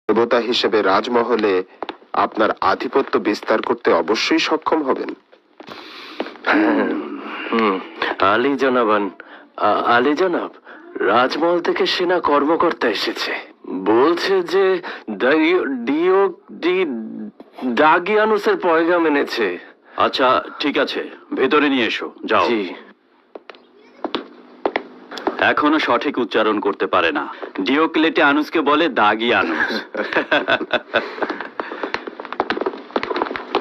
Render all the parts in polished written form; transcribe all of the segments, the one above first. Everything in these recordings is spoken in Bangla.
দেবতা হিসেবে রাজমহলে আপনার আধিপত্য বিস্তার করতে অবশ্যই সক্ষম হবেন। আলী জনাবান, আলী জনাব, রাজমহল থেকে সেনা কর্মকর্তা এসেছে। বলছে যে ডাগিয়ানুসের পয়গাম এনেছে। আচ্ছা ঠিক আছে, ভেতরে নিয়ে এসো, যাও। জি। এখনো সঠিক উচ্চারণ করতে পারে না। ডিওক্লেটিয়ানুসকে বলে দাগিয়ানুস।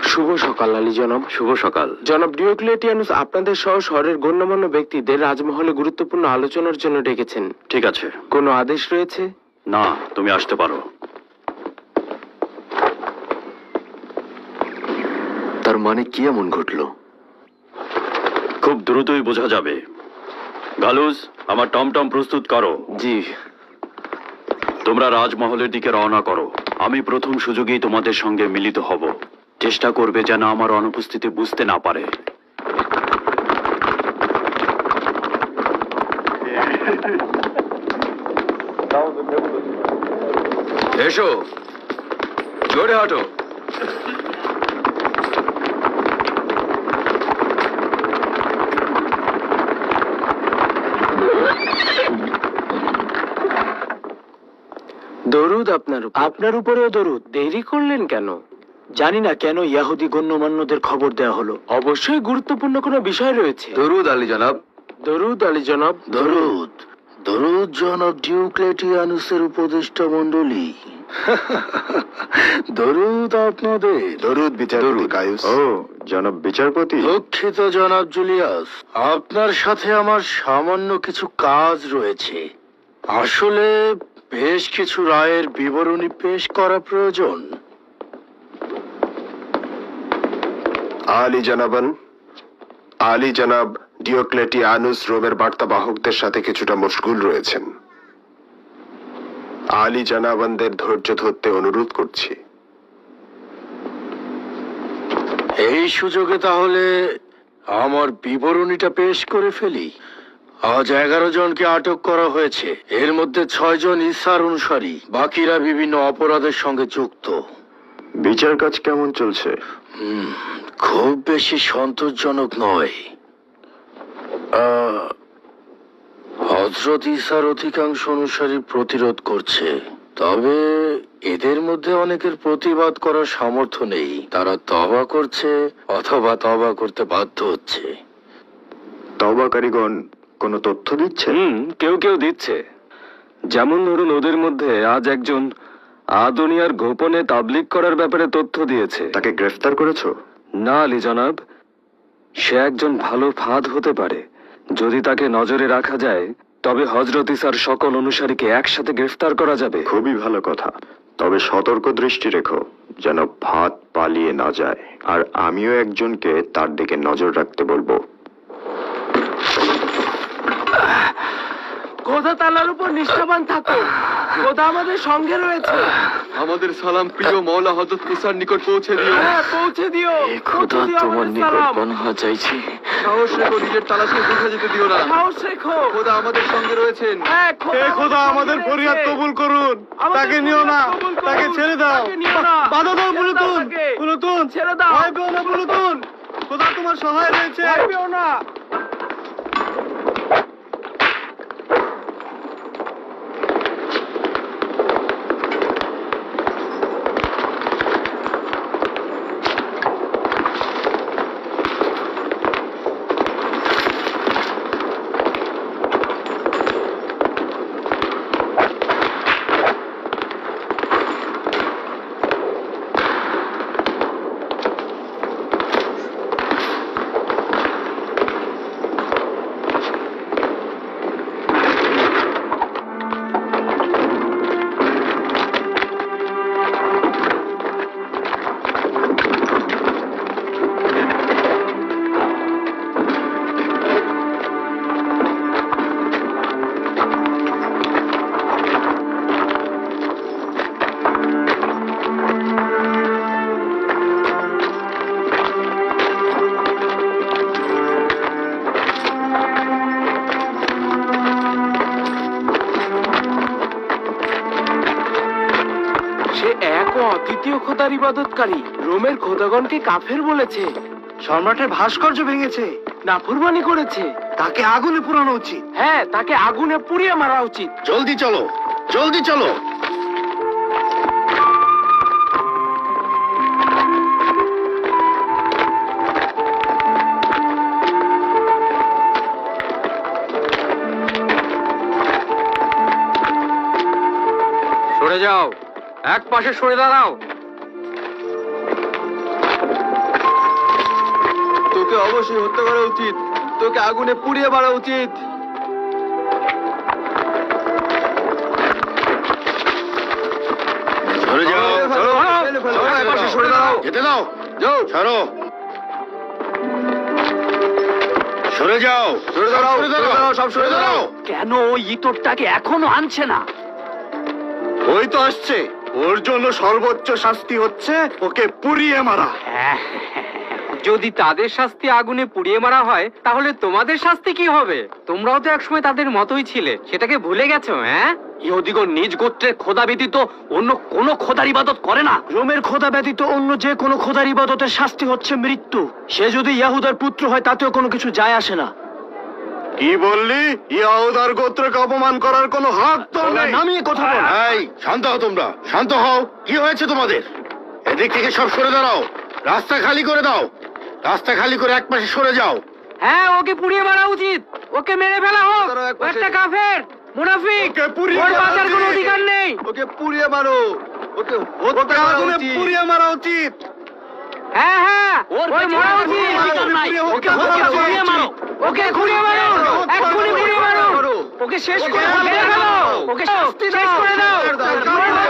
শুভ সকাল আলী জনাব। শুভ সকাল। জনাব ডিওক্লেটিয়ানুস আপনাদের সহ শহরের গণ্যমান্য ব্যক্তিদের রাজমহলে গুরুত্বপূর্ণ আলোচনার জন্য ডেকেছেন। ঠিক আছে। কোনো আদেশ রয়েছে? না, তুমি আসতে পারো। তার মানে কি এমন ঘটলো? খুব দ্রুতই বোঝা যাবে। গালুস, আমার টমটম প্রস্তুত করো। জি। তোমরা রাজমহলের দিকে রওনা করো। আমি প্রথম সুযোগেই তোমাদের সঙ্গে মিলিত হব। চেষ্টা করবে যেন আমার অনুপস্থিতি বুঝতে না পারে। এসো, জোরে হাঁটো। দরুদ আপনার উপরেও দরুদ। দেরি করলেন কেন? জানি না কেন ইয়াহুদি গণ্যমান্যদের খবর দেওয়া হলো। অবশ্যই গুরুত্বপূর্ণ কোনো বিষয় রয়েছে। দরুদ আলী জনাব। দরুদ আলী জনাব। দরুদ দরুদ জনাব ডিওক্লেটিয়ানুসের উপদেষ্টা মণ্ডলী। দরুদ আপনাদের। দরুদ বিচারপতি গায়ুস। ও জনাব বিচারপতি। দুঃখিত জনাব জুলিয়াস, আপনার সাথে আমার সামান্য কিছু কাজ রয়েছে। আসলে বেশ কিছু রায়ের বিবরণী পেশ করা প্রয়োজন। আলী জনাবান, আলী জনাব ডিওক্লেটিয়ানুস রোমের বার্তাবাহকদের সাথে কিছুটা মশগুল রয়েছেন। আলী জনাবানদের ধৈর্য ধরতে অনুরোধ করছি। এই সুযোগে তাহলে আমার বিবরণীটা পেশ করে ফেলি। আজ 11 জনকে আটক করা হয়েছে। এর মধ্যে 6 জন ঈসার অনুসারী, বাকিরা বিভিন্ন অপরাধের সঙ্গে যুক্ত। বিচার কাজ কেমন চলছে? খুব বেশি সন্তোষজনক নয়। হযরত ঈসার অধিকাংশ অনুসারী প্রতিরোধ করছে, তবে এদের মধ্যে অনেকের প্রতিবাদ করার সামর্থ্য নেই। তারা তওবা করছে অথবা তওবা করতে বাধ্য হচ্ছে। তওবাকারীগণ কোনো তথ্য দিচ্ছে? কেউ কেউ দিচ্ছে। যেমন ধরুন, ওদের মধ্যে আজ একজন আদুনিয়ার গোপনে তাবলিগ করার ব্যাপারে তথ্য দিয়েছে। তাকে গ্রেফতার করেছো? না আলী জনাব, সে একজন ভালো ফাঁদ হতে পারে। যদি তাকে নজরে রাখা যায় তবে হযরত ঈসার সকল অনুসারীকে একসাথে গ্রেফতার করা যাবে। খুবই ভালো কথা। তবে সতর্ক দৃষ্টি রেখো যেন ভাত পালিয়ে না যায়। আর আমিও একজনকে তার দিকে নজর রাখতে বলবো। খোদা তাআলার উপর নিষ্ঠাবান থাকো। খোদা আমাদের সঙ্গে রয়েছে। আমাদের সালাম প্রিয় মওলা হযরত ঈসার নিকট পৌঁছে দিও। হ্যাঁ, পৌঁছে দিও। খোদা, তোমার নিকট পানাহ চাইছি। সাহস রেখো, নিজের তালাশকে দেখা যেতে দিও না। সাহস রেখো। খোদা আমাদের সঙ্গে রয়েছেন। হ্যাঁ, হে খোদা, আমাদের ফরিয়াদ কবুল করুন। তাকে নিও না, তাকে ছেড়ে দাও। বাধা দাও বুলুতুন, বুলুতুন ছেড়ে দাও। ভয় পেও না বুলুতুন। খোদা তোমার সহায় রয়েছে। ভয় পেও না। সে এক ও অদ্বিতীয় খোদার ইবাদতকারী রোমের খোদাগণকে কাফের বলেছে, সম্রাটের ভাস্কর্য ভেঙেছে, নাফরমানি করেছে। তাকে আগুনে পোড়ানো উচিত। হ্যাঁ, তাকে আগুনে পুড়িয়ে মারা উচিত। জলদি চলো, জলদি চলো। সরে যাও, এক পাশে সরে দাঁড়াও। তোকে অবশ্যই হত্যা করা উচিত, তোকে আগুনে পুড়িয়ে মারা উচিত। সরে যাও, এক পাশে সরে দাঁড়াও। যেতে দাও, যাও, ছাড়ো। সরে যাও, সরে দাঁড়াও, সরে দাঁড়াও, সব সরে দাঁড়াও। কেন ওই ইতরটাকে এখনো আনছে না? ওই তো আসছে, ওর জন্য সর্বোচ্চ শাস্তি হচ্ছে ওকে পুড়িয়ে মারা। যদি তাদের শাস্তি আগুনে পুড়িয়ে মারা হয় তাহলে তোমাদের শাস্তি কি হবে? তোমরাও তো একসময় তাদের মতোই ছিলে, সেটাকে ভুলে গেছো? হ্যাঁ, ইহুদিগণ নিজ গোত্রের খোদা ব্যতীত অন্য কোন খোদার ইবাদত করে না। রোমের খোদা ব্যতীত অন্য যে কোনো খোদার ইবাদতের শাস্তি হচ্ছে মৃত্যু। সে যদি ইয়াহুদার পুত্র হয় তাতেও কোনো কিছু যায় আসে না। কি বললি? ইয়াহুদার গোত্রকে অপমান করার কোনো হক তোর নেই। নামিয়ে কথা বল। এই, শান্ত হও তোমরা, শান্ত হও। কি হয়েছে তোমাদের? এদিক থেকে সব সরে দাঁড়াও, রাস্তা খালি করে দাও। রাস্তা খালি করে এক পাশে সরে যাও। হ্যাঁ, ওকে পুড়িয়ে মারা উচিত, ওকে মেরে ফেলা হোক। ও একটা কাফের, মুনাফিক, ওকে পুড়িয়ে ওর মারা বাঁচার কোনো উচিত। অধিকার নেই। ওকে পুড়িয়ে মারো, ওকে ওকে আগুনে পুড়িয়ে মারা উচিত। হ্যাঁ হ্যাঁ, ওর মরা উচিত। ওকে পুড়িয়ে মারো। ওকে পুড়িয়ে মারো, এক্ষুনি পুড়িয়ে মারো। ওকে শেষ করে মেরে ফেলো, ওকে শেষ করে দাও। ওর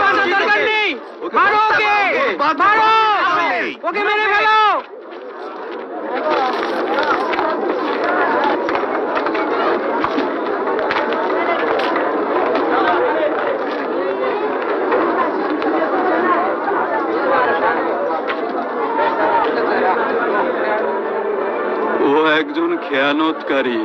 বাঁচার দরকার নেই, মারো ওকে, মারো ওকে, মেরে ফেলো। ও একজন খেয়ানতকারী।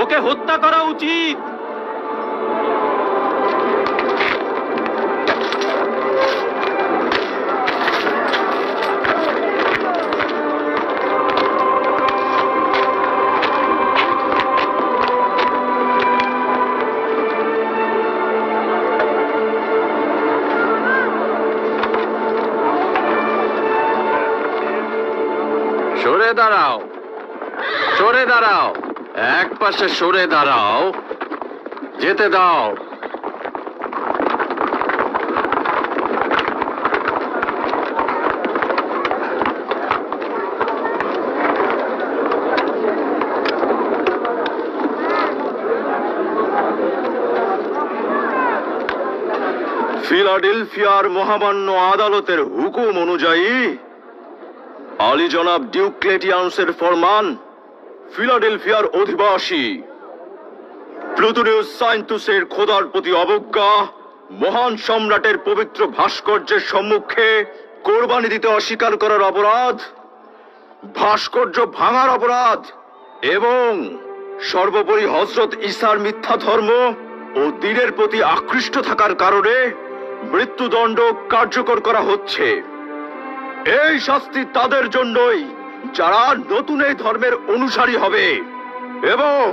ওকে হত্যা করা উচিত। সরে দাঁড়াও, সরে দাঁড়াও, এক পাশে সরে দাঁড়াও, যেতে দাও। ফিলাডেলফিয়ার মহামান্য আদালতের হুকুম অনুযায়ী আলী জনাব ডিউক্লেটিয়ানসের ফরমান, ফিলাডেলফিয়ার অধিবাসী প্লুটোনিয়াস সাইন্তুসের খোদার প্রতি অবজ্ঞা, মহান সম্রাটের পবিত্র ভাস্কর্যের সম্মুখে কোরবানি দিতে অস্বীকার করার অপরাধ, ভাস্কর্য ভাঙার অপরাধ এবং সর্বোপরি হযরত ঈসার মিথ্যা ধর্ম ও দ্বীনের প্রতি আকৃষ্ট থাকার কারণে মৃত্যুদণ্ড কার্যকর করা হচ্ছে। এই শাস্তি তাদের জন্যই যারা নতুন এই ধর্মের অনুসারী হবে এবং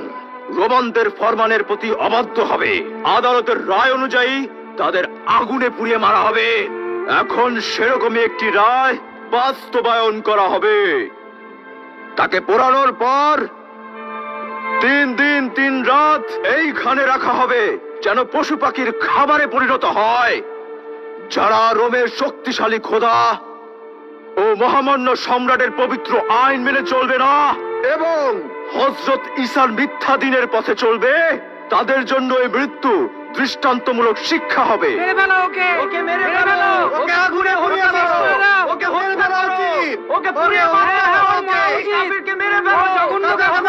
রোমানদের ফরমানের প্রতি অবাধ্য হবে। আদালতের রায় অনুযায়ী তাদের আগুনে পুড়িয়ে মারা হবে। এখন সেরকমই একটি রায় বাস্তবায়ন করা হবে। তাকে পোড়ানোর পর 3 দিন 3 রাত এইখানে রাখা হবে, যেন পশু পাখির খাবারে পরিণত হয়। যারা রোমের শক্তিশালী খোদা ও মহামান্য সম্রাটের পবিত্র আইন মেনে চলবে না এবং হযরত ঈসার মিথ্যা দ্বীনের পথে চলবে, তাদের জন্য এই মৃত্যু দৃষ্টান্তমূলক শিক্ষা হবে। মেরে ফেলো ওকে, ওকে মেরে ফেলো, ওকে আগুনে পুড়িয়ে মারো। ওকে মেরে ফেলা উচিত। ওকে পুড়িয়ে মারো, ওকে মেরে ফেলো, জঘন্য কাজ